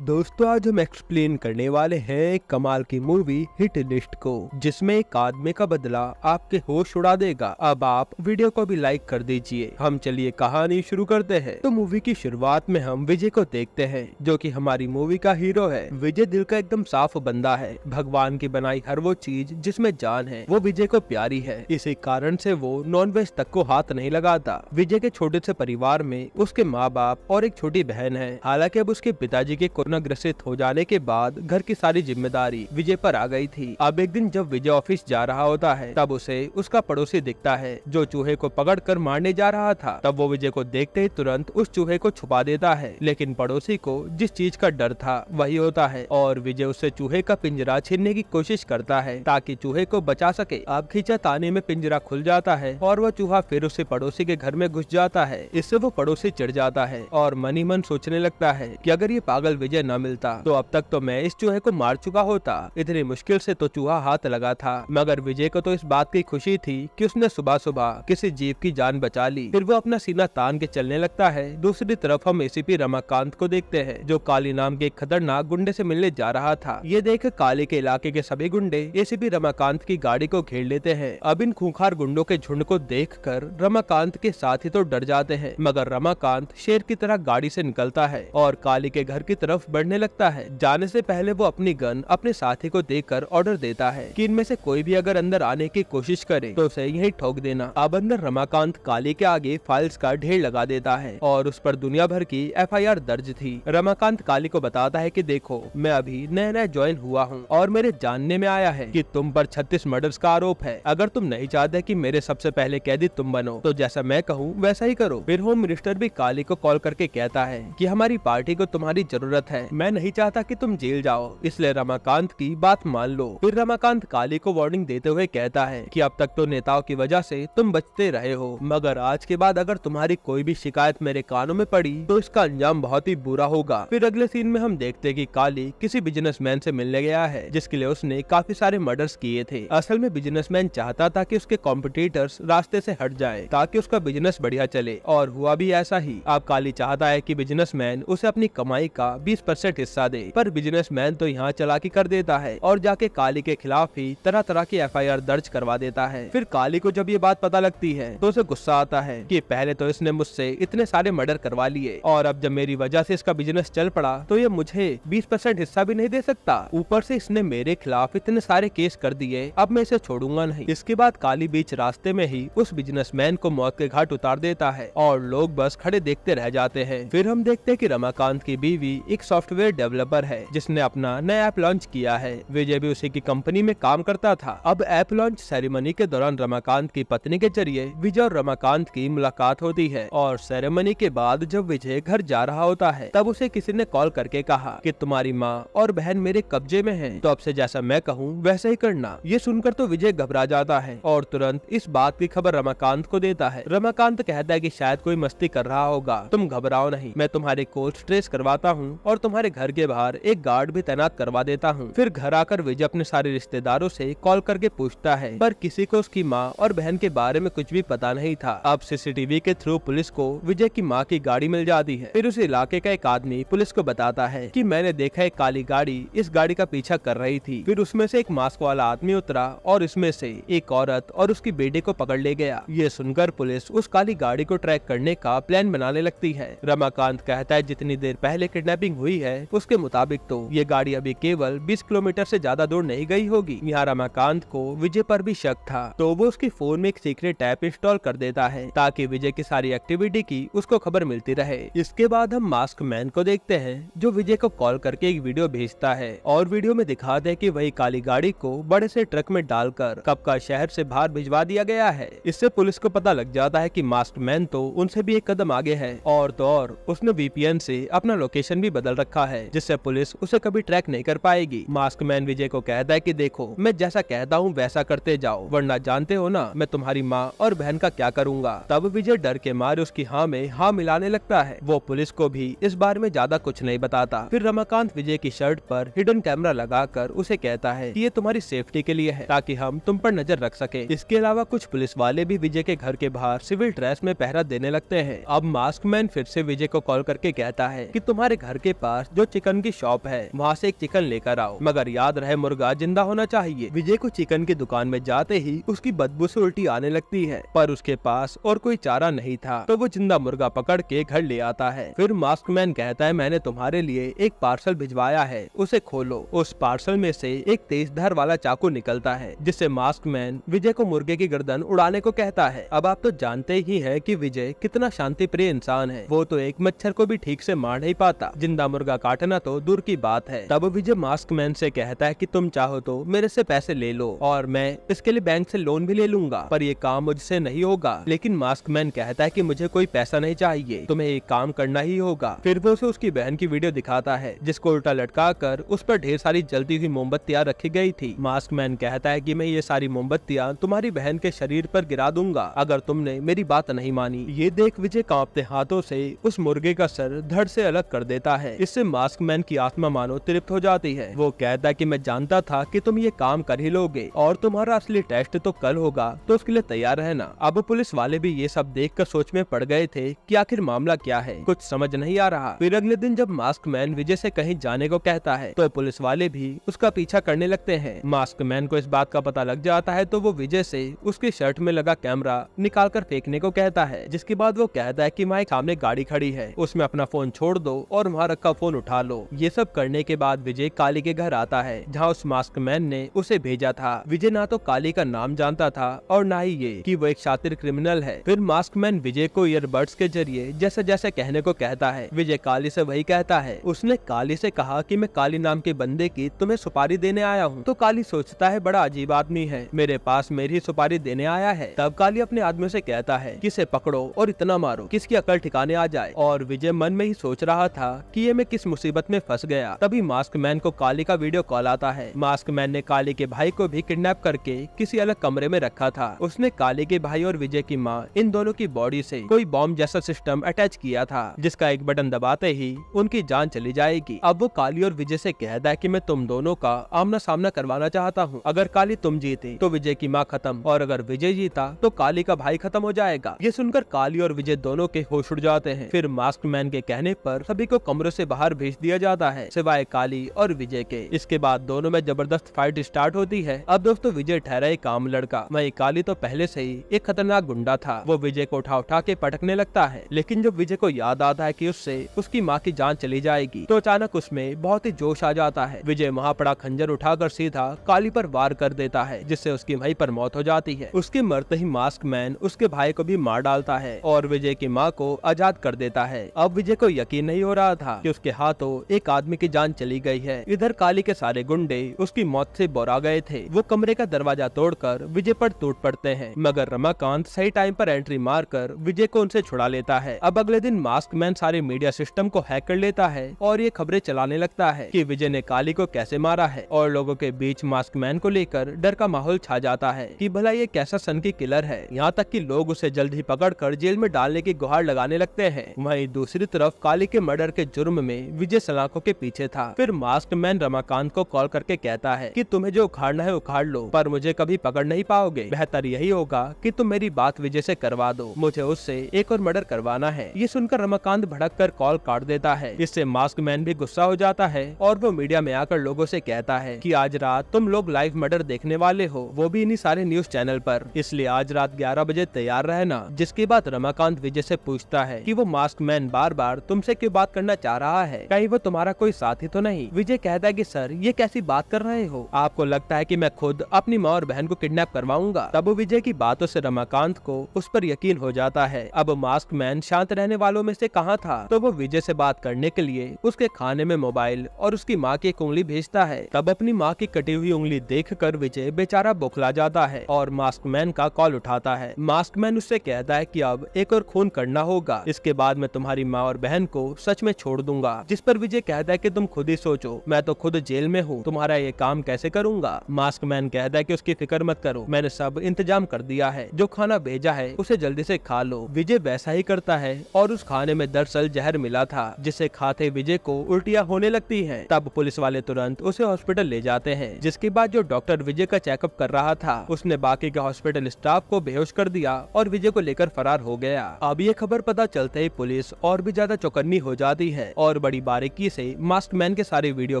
दोस्तों आज हम एक्सप्लेन करने वाले हैं कमाल की मूवी हिट लिस्ट को, जिसमें एक आदमी का बदला आपके होश उड़ा देगा। अब आप वीडियो को भी लाइक कर दीजिए। हम चलिए कहानी शुरू करते हैं। तो मूवी की शुरुआत में हम विजय को देखते हैं, जो कि हमारी मूवी का हीरो है। विजय दिल का एकदम साफ बंदा है। भगवान की बनाई हर वो चीज जिसमें जान है वो विजय को प्यारी है। इसी कारण से वो नॉनवेज तक को हाथ नहीं लगाता। विजय के छोटे से परिवार में उसके माँ बाप और एक छोटी बहन है। हालांकि अब उसके पिताजी के कोरोना ग्रसित हो जाने के बाद घर की सारी जिम्मेदारी विजय पर आ गई थी। अब एक दिन जब विजय ऑफिस जा रहा होता है, तब उसे उसका पड़ोसी दिखता है जो चूहे को पकड़कर मारने जा रहा था। तब वो विजय को देखते ही तुरंत उस चूहे को छुपा देता है, लेकिन पड़ोसी को जिस चीज का डर था वही होता है और विजय उससे चूहे का पिंजरा छीनने की कोशिश करता है ताकि चूहे को बचा सके। अब खींचा ताने में पिंजरा खुल जाता है और वह चूहा फिर उसे पड़ोसी के घर में घुस जाता है। इससे वो पड़ोसी चिढ़ जाता है और मन ही मन सोचने लगता है कि अगर ये पागल विजय न मिलता तो अब तक तो मैं इस चूहे को मार चुका होता। इतनी मुश्किल से तो चूहा हाथ लगा था, मगर विजय को तो इस बात की खुशी थी कि उसने सुबह सुबह किसी जीव की जान बचा ली। फिर वो अपना सीना तान के चलने लगता है। दूसरी तरफ हम एसीपी रमाकांत को देखते हैं, जो काली नाम के एक खतरनाक गुंडे से मिलने जा रहा था। ये देख काली के इलाके के सभी गुंडे एसीपी रमाकांत की गाड़ी को घेर लेते हैं। अब इन खूंखार गुंडों के झुंड को देखकर रमाकांत के साथी तो डर जाते हैं, मगर रमाकांत शेर की तरह गाड़ी से निकलता है और काली के घर की तरफ बढ़ने लगता है। जाने से पहले वो अपनी गन अपने साथी को देकर ऑर्डर देता है कि इनमें से कोई भी अगर अंदर आने की कोशिश करे तो उसे यहीं ठोक देना। अब अंदर रमाकांत काली के आगे फाइल्स का ढेर लगा देता है और उस पर दुनिया भर की एफआईआर दर्ज थी। रमाकांत काली को बताता है कि देखो, मैं अभी नया नया ज्वाइन हुआ हूँ और मेरे जानने में आया है कि तुम पर 36 मर्डर्स का आरोप है। अगर तुम नहीं चाहते कि मेरे सबसे पहले कैदी तुम बनो तो जैसा मैं कहूँ वैसा ही करो। फिर होम मिनिस्टर भी काली को कॉल करके कहता है कि हमारी पार्टी को तुम्हारी जरूरत है, मैं नहीं चाहता कि तुम जेल जाओ, इसलिए रमाकांत की बात मान लो। फिर रमाकांत काली को वार्निंग देते हुए कहता है कि अब तक तो नेताओं की वजह से तुम बचते रहे हो, मगर आज के बाद अगर तुम्हारी कोई भी शिकायत मेरे कानों में पड़ी तो इसका अंजाम बहुत ही बुरा होगा। फिर अगले सीन में हम देखते कि काली किसी बिजनेसमैन से मिलने गया है, जिसके लिए उसने काफी सारे मर्डर्स किए थे। असल में बिजनेसमैन चाहता था कि उसके कॉम्पिटिटर्स रास्ते से हट जाए ताकि उसका बिजनेस बढ़िया चले, और हुआ भी ऐसा ही। अब काली चाहता है कि बिजनेसमैन उसे अपनी कमाई का 20% हिस्सा दे, पर बिजनेसमैन तो यहाँ चालाकी कर देता है और जाके काली के खिलाफ ही तरह तरह की एफआईआर दर्ज करवा देता है। फिर काली को जब ये बात पता लगती है तो उसे गुस्सा आता है कि पहले तो इसने मुझसे इतने सारे मर्डर करवा लिए और अब जब मेरी वजह से इसका बिजनेस चल पड़ा तो ये मुझे 20% हिस्सा भी नहीं दे सकता। ऊपर से इसने मेरे खिलाफ इतने सारे केस कर दिए, अब मैं इसे छोड़ूंगा नहीं। इसके बाद काली बीच रास्ते में ही उस बिजनेसमैन को मौत के घाट उतार देता है और लोग बस खड़े देखते रह जाते हैं। फिर हम देखते हैं कि रमाकांत की बीवी एक सॉफ्टवेयर डेवलपर है जिसने अपना नया ऐप लॉन्च किया है। विजय भी उसी की कंपनी में काम करता था। अब ऐप लॉन्च सेरेमनी के दौरान रमाकांत की पत्नी के जरिए विजय और रमाकांत की मुलाकात होती है और सेरेमनी के बाद जब विजय घर जा रहा होता है तब उसे किसी ने कॉल करके कहा कि तुम्हारी माँ और बहन मेरे कब्जे में हैं, तो अब से जैसा मैं कहूँ वैसा ही करना। ये सुनकर तो विजय घबरा जाता है और तुरंत इस बात की खबर रमाकांत को देता है। रमाकांत कहता है कि शायद कोई मस्ती कर रहा होगा, तुम घबराओ नहीं, मैं तुम्हारे कोल्ड ट्रेस करवाता हूँ और तुम्हारे घर के बाहर एक गार्ड भी तैनात करवा देता हूँ। फिर घर आकर विजय अपने सारे रिश्तेदारों से कॉल करके पूछता है, पर किसी को उसकी माँ और बहन के बारे में कुछ भी पता नहीं था। अब सीसीटीवी के थ्रू पुलिस को विजय की माँ की गाड़ी मिल जाती है। फिर उस इलाके का एक आदमी पुलिस को बताता है कि मैंने देखा एक काली गाड़ी इस गाड़ी का पीछा कर रही थी। फिर उसमें से एक मास्क वाला आदमी उतरा और इसमें से एक औरत और उसकी बेटी को पकड़ ले गया। ये सुनकर पुलिस उस काली गाड़ी को ट्रैक करने का प्लान बनाने लगती है। रमाकांत कहता है जितनी देर पहले किडनैपिंग हुई है उसके मुताबिक तो ये गाड़ी अभी केवल 20 किलोमीटर से ज्यादा दूर नहीं गई होगी। यहाँ रमाकांत को विजय पर भी शक था, तो वो उसके फोन में एक सीक्रेट ऐप इंस्टॉल कर देता है ताकि विजय की सारी एक्टिविटी की उसको खबर मिलती रहे। इसके बाद हम मास्क मैन को देखते हैं, जो विजय को कॉल करके एक वीडियो भेजता है और वीडियो में दिखाते हैं कि वही काली गाड़ी को बड़े से ट्रक में डालकर कपका शहर से बाहर भिजवा दिया गया है। इससे पुलिस को पता लग जाता है कि मास्क मैन तो उनसे भी एक कदम आगे है और तो और उसने वीपीएन से अपना लोकेशन भी बदल रखा है, जिससे पुलिस उसे कभी ट्रैक नहीं कर पाएगी। मास्क मैन विजय को कहता है कि देखो, मैं जैसा कहता हूँ वैसा करते जाओ, वरना जानते हो ना मैं तुम्हारी माँ और बहन का क्या करूँगा। तब विजय डर के मारे उसकी हाँ में हाँ मिलाने लगता है। वो पुलिस को भी इस बारे में ज्यादा कुछ नहीं बताता। फिर रमाकांत विजय की शर्ट पर हिडन कैमरा लगाकर उसे कहता है कि ये तुम्हारी सेफ्टी के लिए है ताकि हम तुम पर नजर रख सके। इसके अलावा कुछ पुलिस वाले भी विजय के घर के बाहर सिविल ड्रेस में पहरा देने लगते हैं। अब मास्क मैन फिर से विजय को कॉल करके कहता है कि तुम्हारे घर के पास जो चिकन की शॉप है वहाँ से एक चिकन लेकर आओ, मगर याद रहे मुर्गा जिंदा होना चाहिए। विजय को चिकन की दुकान में जाते ही उसकी बदबू से उल्टी आने लगती है, पर उसके पास और कोई चारा नहीं था, तो वो जिंदा मुर्गा पकड़ के घर ले आता है। फिर मास्क मैन कहता है, मैंने तुम्हारे लिए एक पार्सल भिजवाया है, उसे खोलो। उस पार्सल में से एक तेज धार वाला चाकू निकलता है, जिससे मास्क मैन विजय को मुर्गे की गर्दन उड़ाने को कहता है। अब आप तो जानते ही है कि विजय कितना शांति प्रिय इंसान है, वो तो एक मच्छर को भी ठीक से मार नहीं पाता, जिंदा मुर्गा काटना तो दूर की बात है। तब विजय मास्क मैन से कहता है कि तुम चाहो तो मेरे से पैसे ले लो और मैं इसके लिए बैंक से लोन भी ले लूंगा, पर ये काम मुझसे नहीं होगा। लेकिन मास्क मैन कहता है कि मुझे कोई पैसा नहीं चाहिए, तुम्हें एक काम करना ही होगा। फिर वो उसे उसकी बहन की वीडियो दिखाता है, जिसको उल्टा लटका कर उस पर ढेर सारी जलती हुई मोमबत्तियां रखी गई थी। मास्क मैन कहता है कि मैं ये सारी मोमबत्तियां तुम्हारी बहन के शरीर पर गिरा दूंगा अगर तुमने मेरी बात नहीं मानी। ये देख विजय कांपते हाथों से उस मुर्गे का सर धड़ से अलग कर देता है। इससे मास्क मैन की आत्मा मानो तृप्त हो जाती है। वो कहता है कि मैं जानता था कि तुम ये काम कर ही लोगे और तुम्हारा असली टेस्ट तो कल होगा, तो उसके लिए तैयार रहना। अब पुलिस वाले भी ये सब देखकर सोच में पड़ गए थे कि आखिर मामला क्या है, कुछ समझ नहीं आ रहा। फिर अगले दिन जब मास्क मैन विजय से कहीं जाने को कहता है, तो पुलिस वाले भी उसका पीछा करने लगते हैं। मास्क मैन को इस बात का पता लग जाता है, तो वो विजय से उसकी शर्ट में लगा कैमरा निकाल कर फेंकने को कहता है, जिसके बाद वो कहता है कि वहाँ एक सामने गाड़ी खड़ी है, उसमें अपना फोन छोड़ दो और वहाँ रखा फोन उठा लो। ये सब करने के बाद विजय काली के घर आता है, जहाँ उस मास्क मैन ने उसे भेजा था। विजय ना तो काली का नाम जानता था और ना ही ये कि वो एक शातिर क्रिमिनल है। फिर मास्क मैन विजय को ईयरबड्स के जरिए जैसे जैसे कहने को कहता है, विजय काली से वही कहता है। उसने काली से कहा कि मैं काली नाम के बंदे की तुम्हें सुपारी देने आया हूँ। तो काली सोचता है, बड़ा अजीब आदमी है, मेरे पास मेरी सुपारी देने आया है। तब काली अपने आदमियों से कहता है कि इसे पकड़ो और इतना मारो किसकी अकल ठिकाने आ जाए। और विजय मन में ही सोच रहा था कि ये मैं किस मुसीबत में फंस गया। तभी मास्क मैन को काली का वीडियो कॉल आता है। मास्क मैन ने काली के भाई को भी किडनैप करके किसी अलग कमरे में रखा था। उसने काली के भाई और विजय की माँ इन दोनों की बॉडी से कोई बॉम्ब जैसा सिस्टम अटैच किया था, जिसका एक बटन दबाते ही उनकी जान चली जाएगी। अब वो काली और विजय से कहता है कि मैं तुम दोनों का आमना सामना करवाना चाहता हूँ। अगर काली तुम जीते तो विजय की माँ खत्म, और अगर विजय जीता तो काली का भाई खत्म हो जाएगा। ये सुनकर काली और विजय दोनों के होश उड़ जाते हैं। फिर मास्क मैन के कहने पर सभी को कमरों से बाहर भेज दिया जाता है, सिवाय काली और विजय के। इसके बाद दोनों में जबरदस्त फाइट स्टार्ट होती है। अब दोस्तों विजय ठहरा एक आम लड़का, वही काली तो पहले से ही एक खतरनाक गुंडा था। वो विजय को उठा उठा के पटकने लगता है, लेकिन जब विजय को याद आता है कि उससे उसकी माँ की जान चली जाएगी, तो अचानक उसमें बहुत ही जोश आ जाता है। विजय वहाँ पड़ा खंजर उठाकर सीधा काली पर वार कर देता है, जिससे उसकी वहीं पर मौत हो जाती है। उसके मरते ही मास्क मैन उसके भाई को भी मार डालता है और विजय की माँ को आजाद कर देता है। अब विजय को यकीन नहीं हो रहा था कि उसके हाथों एक आदमी की जान चली गई है। इधर काली के सारे गुंडे उसकी मौत से बोरा गए थे। वो कमरे का दरवाजा तोड़कर विजय पर टूट पड़ते हैं, मगर रमाकांत सही टाइम पर एंट्री मारकर विजय को उनसे छुड़ा लेता है। अब अगले दिन मास्क मैन सारे मीडिया सिस्टम को हैक कर लेता है और ये खबरें चलाने लगता है कि विजय ने काली को कैसे मारा है, और लोगों के बीच मास्क मैन को लेकर डर का माहौल छा जाता है कि भला ये कैसा सनकी किलर है। यहाँ तक कि लोग उसे जल्द ही पकड़कर जेल में डालने की गुहार लगाने लगते हैं। वहीं दूसरी तरफ काली के मर्डर के जुर्म में विजय सलाखों के पीछे था। फिर मास्क मैन रमाकांत को कॉल करके कहता है कि तुम्हें जो उखाड़ना है उखाड़ लो, पर मुझे कभी पकड़ नहीं पाओगे। बेहतर यही होगा कि तुम मेरी बात विजय से करवा दो, मुझे उससे एक और मर्डर करवाना है। ये सुनकर रमाकांत भड़क कर कॉल काट देता है। इससे मास्क मैन भी गुस्सा हो जाता है और वो मीडिया में आकर लोगों से कहता है कि आज रात तुम लोग लाइव मर्डर देखने वाले हो, वो भी इन्हीं सारे न्यूज चैनल पर, इसलिए आज रात 11 बजे तैयार रहना। जिसके बाद रमाकांत विजय से पूछता है कि वो मास्क मैन बार बार तुमसे क्यों बात करना चाह रहा है, कहीं वो तुम्हारा कोई साथी तो नहीं। विजय कहता है कि सर ये कैसी बात कर रहे हो, आपको लगता है कि मैं खुद अपनी माँ और बहन को किडनैप करवाऊंगा। तब विजय की बातों से रमाकांत को उस पर यकीन हो जाता है। अब मास्क मैन शांत रहने वालों में से कहाँ था, तो वो विजय से बात करने के लिए उसके खाने में मोबाइल और उसकी माँ की एक उंगली भेजता है। तब अपनी माँ की कटी हुई उंगली देखकर विजय बेचारा बौखला जाता है और मास्क मैन का कॉल उठाता है। मास्क मैन उससे कहता है कि अब एक और खून करना होगा, इसके बाद मैं तुम्हारी माँ और बहन को सच में छोड़ दूंगा। जिस पर विजय कहता है कि तुम खुद ही सोचो, मैं तो खुद जेल में हूँ, तुम्हारा ये काम कैसे करूँगा। मास्क मैन कहता है कि उसकी फिक्र मत करो, मैंने सब इंतजाम कर दिया है, जो खाना भेजा है उसे जल्दी से खा लो। विजय वैसा ही करता है और उस खाने में दरअसल जहर मिला था, जिसे खाते विजय को उल्टियाँ होने लगती है। तब पुलिस वाले तुरंत उसे हॉस्पिटल ले जाते हैं, जिसके बाद जो डॉक्टर विजय का चेकअप कर रहा था उसने बाकी के हॉस्पिटल स्टाफ को बेहोश कर दिया और विजय को लेकर फरार हो गया। अब ये खबर पता चलते ही पुलिस और भी ज्यादा चौकन्नी हो जाती है और और बड़ी बारीकी से मास्क मैन के सारे वीडियो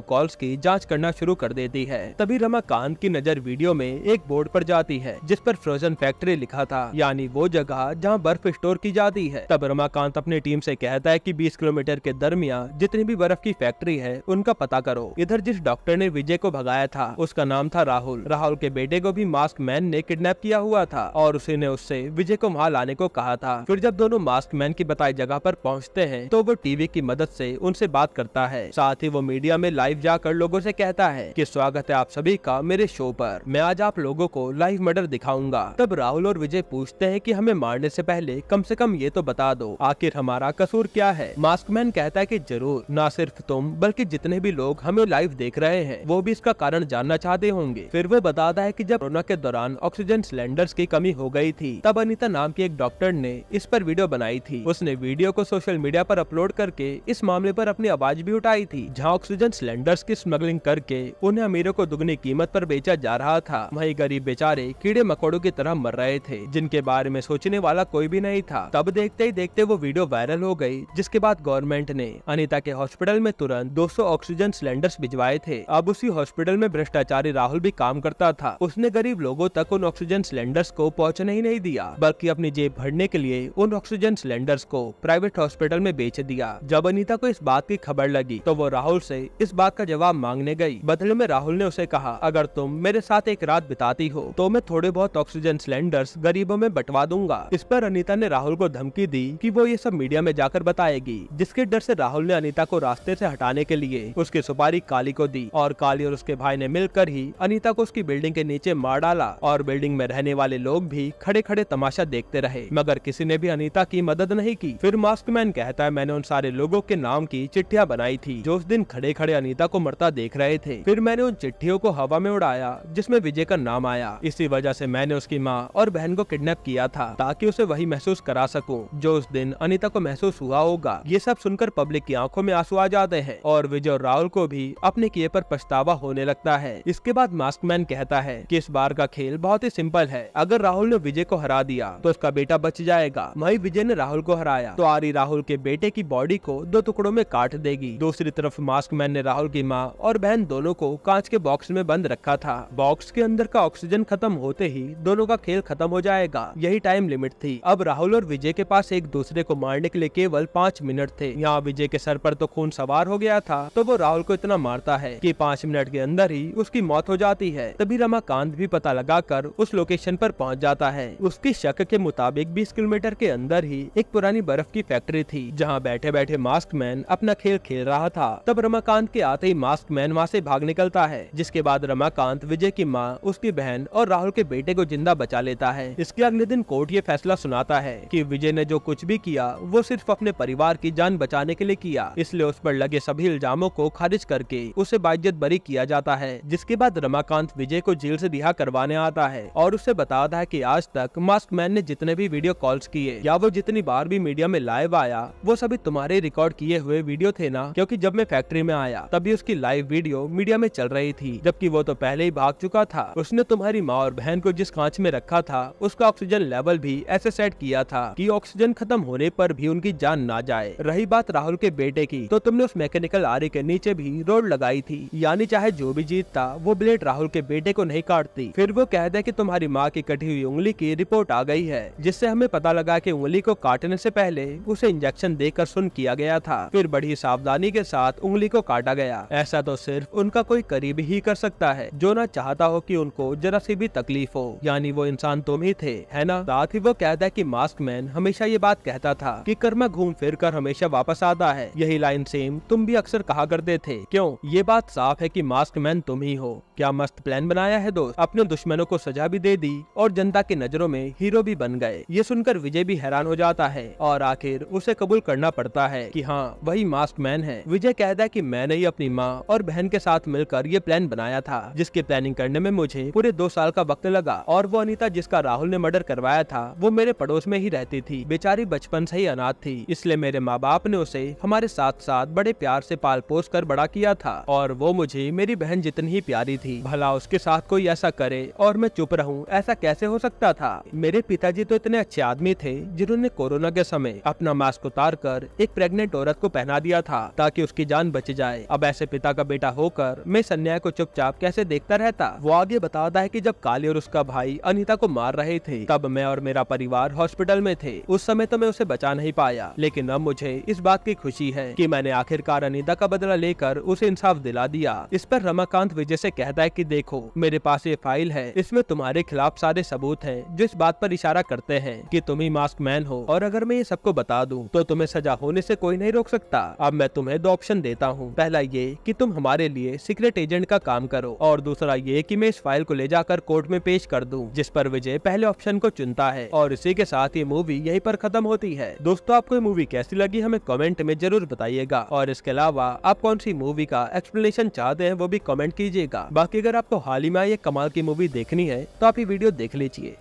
कॉल्स की जांच करना शुरू कर देती है। तभी रमाकांत की नजर वीडियो में एक बोर्ड पर जाती है जिस पर फ्रोजन फैक्ट्री लिखा था, यानी वो जगह जहाँ बर्फ स्टोर की जाती है। तब रमाकांत अपनी टीम से कहता है कि 20 किलोमीटर के दरमियान जितनी भी बर्फ की फैक्ट्री है उनका पता करो। इधर जिस डॉक्टर ने विजय को भगाया था उसका नाम था राहुल। राहुल के बेटे को भी मास्क मैन ने किडनैप किया हुआ था और उसी ने उससे विजय को वहाँ लाने को कहा था। फिर जब दोनों मास्क मैन की बताई जगह पर पहुँचते हैं तो वो टीवी की मदद से उनसे बात करता है। साथ ही वो मीडिया में लाइव जाकर लोगों से कहता है कि स्वागत है आप सभी का मेरे शो पर, मैं आज आप लोगों को लाइव मर्डर दिखाऊंगा। तब राहुल और विजय पूछते हैं कि हमें मारने से पहले कम से कम ये तो बता दो आखिर हमारा कसूर क्या है। मास्क मैन कहता है कि जरूर, ना सिर्फ तुम बल्कि जितने भी लोग हमें लाइव देख रहे हैं वो भी इसका कारण जानना चाहते होंगे। फिर वो बताता है कि जब कोरोना के दौरान ऑक्सीजन सिलेंडर्स की कमी हो गई थी तब अनीता नाम की एक डॉक्टर ने इस पर वीडियो बनाई थी। उसने वीडियो को सोशल मीडिया पर अपलोड करके इस मामले पर अपनी आवाज भी उठाई थी, जहां ऑक्सीजन सिलेंडर्स की स्मगलिंग करके उन्हें अमीरों को दुगनी कीमत पर बेचा जा रहा था। वहीं गरीब बेचारे कीड़े मकोड़ों की तरह मर रहे थे जिनके बारे में सोचने वाला कोई भी नहीं था। तब देखते ही देखते वो वीडियो वायरल हो गई, जिसके बाद गवर्नमेंट ने अनीता के हॉस्पिटल में तुरंत 200 ऑक्सीजन सिलेंडर्स भिजवाए थे। अब उसी हॉस्पिटल में भ्रष्टाचारी राहुल भी काम करता था। उसने गरीब लोगों तक उन ऑक्सीजन सिलेंडर्स को पहुंचने ही नहीं दिया, बल्कि अपनी जेब भरने के लिए उन ऑक्सीजन सिलेंडर्स को प्राइवेट हॉस्पिटल में बेच दिया। जब अनीता को इस बात की खबर लगी तो वो राहुल से इस बात का जवाब मांगने गई। बदले में राहुल ने उसे कहा, अगर तुम मेरे साथ एक रात बिताती हो तो मैं थोड़े बहुत ऑक्सीजन सिलेंडर्स गरीबों में बंटवा दूंगा। इस पर अनीता ने राहुल को धमकी दी कि वो ये सब मीडिया में जाकर बताएगी, जिसके डर से राहुल ने अनीता को रास्ते से हटाने के लिए उसकी सुपारी काली को दी और काली और उसके भाई ने मिलकर ही अनीता को उसकी बिल्डिंग के नीचे मार डाला और बिल्डिंग में रहने वाले लोग भी खड़े खड़े तमाशा देखते रहे, मगर किसी ने भी अनीता की मदद नहीं की। फिर मास्क मैन कहता है, मैंने उन सारे लोगों के नाम की चिट्ठियां बनाई थी जो उस दिन खड़े खड़े अनीता को मरता देख रहे थे। फिर मैंने उन चिट्ठियों को हवा में उड़ाया जिसमें विजय का नाम आया। इसी वजह से मैंने उसकी माँ और बहन को किडनैप किया था ताकि उसे वही महसूस करा सकूं जो उस दिन अनीता को महसूस हुआ होगा। ये सब सुनकर पब्लिक की आंखों में आंसू आ जाते हैं और विजय और राहुल को भी अपने किए पर पछतावा होने लगता है। इसके बाद मास्क मैन कहता है कि इस बार का खेल बहुत ही सिंपल है, अगर राहुल ने विजय को हरा दिया तो उसका बेटा बच जाएगा, वहीं विजय ने राहुल को हराया तो आरी राहुल के बेटे की बॉडी को 2 टुकड़ों में काट देगी। दूसरी तरफ मास्क मैन ने राहुल की माँ और बहन दोनों को कांच के बॉक्स में बंद रखा था। बॉक्स के अंदर का ऑक्सीजन खत्म होते ही दोनों का खेल खत्म हो जाएगा, यही टाइम लिमिट थी। अब राहुल और विजय के पास एक दूसरे को मारने के लिए केवल 5 मिनट थे। यहाँ विजय के सर पर तो खून सवार हो गया था तो वो राहुल को इतना मारता है कि 5 मिनट के अंदर ही उसकी मौत हो जाती है। तभी रमाकांत भी पता लगाकर उस लोकेशन पर पहुंच जाता है। उसकी शक के मुताबिक 20 किलोमीटर के अंदर ही एक पुरानी बर्फ की फैक्ट्री थी जहाँ बैठे बैठे मास्क मैन अपना खेल खेल रहा था। तब रमाकांत के आते ही मास्क मैन वहाँ से भाग निकलता है, जिसके बाद रमाकांत विजय की माँ, उसकी बहन और राहुल के बेटे को जिंदा बचा लेता है। इसके अगले दिन कोर्ट ये फैसला सुनाता है कि विजय ने जो कुछ भी किया वो सिर्फ अपने परिवार की जान बचाने के लिए किया, इसलिए उस पर लगे सभी इल्जामों को खारिज करके उसे बाइज्जत बरी किया जाता है। जिसके बाद रमाकांत विजय को जेल से रिहा करवाने आता है और उसे बताता है कि आज तक मास्क मैन ने जितने भी वीडियो कॉल्स किए या वो जितनी बार भी मीडिया में लाइव आया वो सभी तुम्हारे रिकॉर्ड किए हुए वीडियो थे ना, क्योंकि जब मैं फैक्ट्री में आया तभी उसकी लाइव वीडियो मीडिया में चल रही थी, जबकि वो तो पहले ही भाग चुका था। उसने तुम्हारी माँ और बहन को जिस कांच में रखा था उसका ऑक्सीजन लेवल भी ऐसे सेट किया था कि ऑक्सीजन खत्म होने पर भी उनकी जान ना जाए। रही बात राहुल के बेटे की, तो तुमने उस मैकेनिकल आरी के नीचे भी रोड लगाई थी, यानी चाहे जो भी जीतता वो ब्लेड राहुल के बेटे को नहीं काटती। फिर वो कहता है कि तुम्हारी माँ की कटी हुई उंगली की रिपोर्ट आ गई है, जिससे हमें पता लगा कि उंगली को काटने से पहले उसे इंजेक्शन देकर सुन्न किया गया था, फिर बड़ी सावधानी के साथ उंगली को काटा गया। ऐसा तो सिर्फ उनका कोई करीबी ही कर सकता है जो ना चाहता हो कि उनको जरा सी भी तकलीफ हो, यानी वो इंसान तुम ही थे, है ना। साथ ही वो कहता है कि मास्क मैन हमेशा ये बात कहता था कि कर्मा घूम फिर कर हमेशा वापस आता है। यही लाइन सेम तुम भी अक्सर कहा करते थे, क्यों? ये बात साफ है कि मास्क मैन तुम ही हो। क्या मस्त प्लान बनाया है दोस्त, अपने दुश्मनों को सजा भी दे दी और जनता की नजरों में हीरो भी बन गए। ये सुनकर विजय भी हैरान हो जाता है और आखिर उसे कबूल करना पड़ता है कि हाँ वही मास्क मैन है। विजय कहता है कि मैंने ही अपनी माँ और बहन के साथ मिलकर ये प्लान बनाया था, जिसकी प्लानिंग करने में मुझे पूरे 2 साल का वक्त लगा। और वो अनीता जिसका राहुल ने मर्डर करवाया था वो मेरे पड़ोस में ही रहती थी, बेचारी बचपन से ही अनाथ थी, इसलिए मेरे माँ बाप ने उसे हमारे साथ साथ बड़े प्यार से पाल पोस कर बड़ा किया था और वो मुझे मेरी बहन जितनी ही प्यारी थी। भला उसके साथ कोई ऐसा करे और मैं चुप रहूं, ऐसा कैसे हो सकता था? मेरे पिताजी तो इतने अच्छे आदमी थे जिन्होंने कोरोना के समय अपना मास्क उतार कर एक प्रेग्नेंट औरत को पहना पहना दिया था ताकि उसकी जान बच जाए। अब ऐसे पिता का बेटा होकर मैं इस अन्याय को चुपचाप कैसे देखता रहता। वो आगे बताता है कि जब काली और उसका भाई अनीता को मार रहे थे तब मैं और मेरा परिवार हॉस्पिटल में थे। उस समय तो मैं उसे बचा नहीं पाया, लेकिन अब मुझे इस बात की खुशी है कि मैंने आखिरकार अनीता का बदला लेकर उसे इंसाफ दिला दिया। इस पर रमाकांत विजय से कहता है कि देखो मेरे पास ये फाइल है, इसमें तुम्हारे खिलाफ सारे सबूत हैं जो इस बात पर इशारा करते हैं कि तुम ही मास्क मैन हो, और अगर मैं ये सबको बता दूं तो तुम्हें सजा होने से कोई नहीं रोक सकता। अब मैं तुम्हें दो ऑप्शन देता हूँ, पहला ये कि तुम हमारे लिए सीक्रेट एजेंट का काम करो, और दूसरा ये कि मैं इस फाइल को ले जाकर कोर्ट में पेश कर दूं। जिस पर विजय पहले ऑप्शन को चुनता है और इसी के साथ ये मूवी यहीं पर खत्म होती है। दोस्तों आपको ये मूवी कैसी लगी हमें कमेंट में जरूर बताइएगा, और इसके अलावा आप कौन सी मूवी का एक्सप्लेनेशन चाहते हैं वो भी कमेंट कीजिएगा। बाकी अगर आपको हाल ही में ये कमाल की मूवी देखनी है तो आप ये वीडियो देख लीजिए।